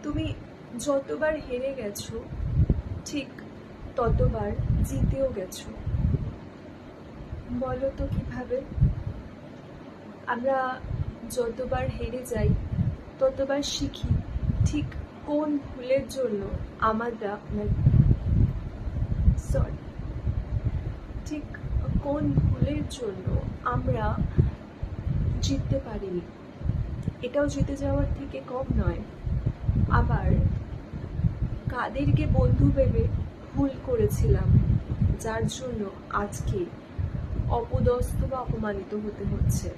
তুমি যতবার হেরে গেছো ঠিক ততবার জিতেও গেছো। বলো তো কিভাবে? আমরা যতবার হেরে যাই ততবার শিখি ঠিক কোন ভুলের জন্য ঠিক কোন ভুলের জন্য আমরা জিততে পারিনি। এটাও জিতে যাওয়ার থেকে কম নয়। আবার কাদেরকে বন্ধু ভেবে ভুল করেছিলাম, যার জন্য আজকে অপদস্থ বা অপমানিত হতে হচ্ছে।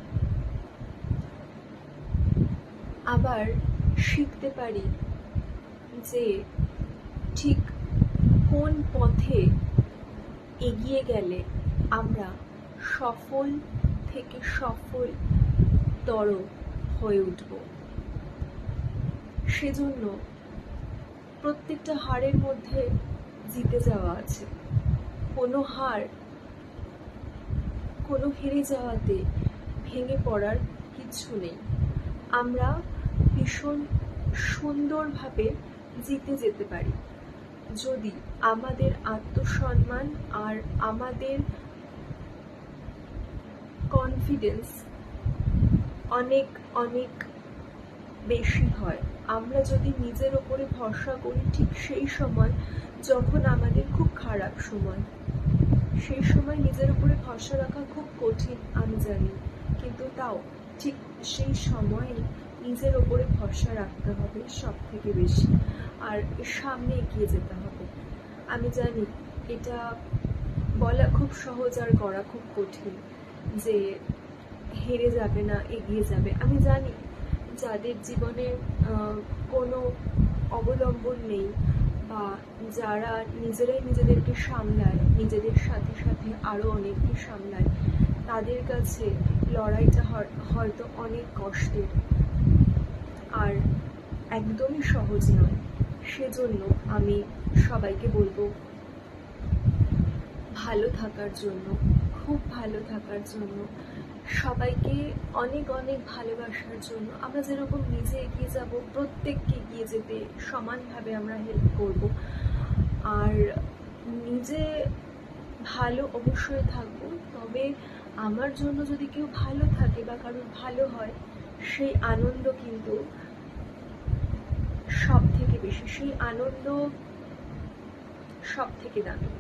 আবার শিখতে পারি যে ঠিক কোন পথে এগিয়ে গেলে আমরা সফল থেকে সফলতর হয়ে উঠব। সেজন্য প্রত্যেকটা হারের মধ্যে জিতে যাওয়া আছে। কোনো হার, কোনো হেরে যাওয়াতে ভেঙে পড়ার কিছু নেই। আমরা ভীষণ সুন্দরভাবে জিতে যেতে পারি যদি আমাদের আত্মসম্মান আর আমাদের কনফিডেন্স অনেক অনেক বেশি হয়। আমরা যদি নিজের ওপরে ভরসা করি ঠিক সেই সময় যখন আমাদের খুব খারাপ সময়, সেই সময় নিজের উপরে ভরসা রাখা খুব কঠিন আমি জানি, কিন্তু তাও ঠিক সেই সময়ে নিজের ওপরে ভরসা রাখতে হবে সব থেকে বেশি, আর সামনে এগিয়ে যেতে হবে। আমি জানি এটা বলা খুব সহজ আর করা খুব কঠিন, যে হেরে যাবে না, এগিয়ে যাবে। আমি জানি যাদের জীবনে কোনো অবলম্বন নেই বা যারা নিজেরাই নিজেদেরকে সামলায়, নিজেদের সাথে সাথে আরও অনেককে সামলায়, তাদের কাছে লড়াইটা হয়তো অনেক কষ্টের আর একদমই সহজ নয়। সেজন্য আমি সবাইকে বলবো ভালো থাকার জন্য, খুব ভালো থাকার জন্য, সবাইকে অনেক অনেক ভালোবাসার জন্য। আমরা যেরকম নিজে এগিয়ে যাব, প্রত্যেককে এগিয়ে যেতে সমানভাবে আমরা হেল্প করব। আর নিজে ভালো অবশ্যই থাকবো, তবে আমার জন্য যদি কেউ ভালো থাকে বা কারোর ভালো হয়, সেই আনন্দ কিন্তু সব থেকে বেশি, সেই আনন্দ সব থেকে দামি।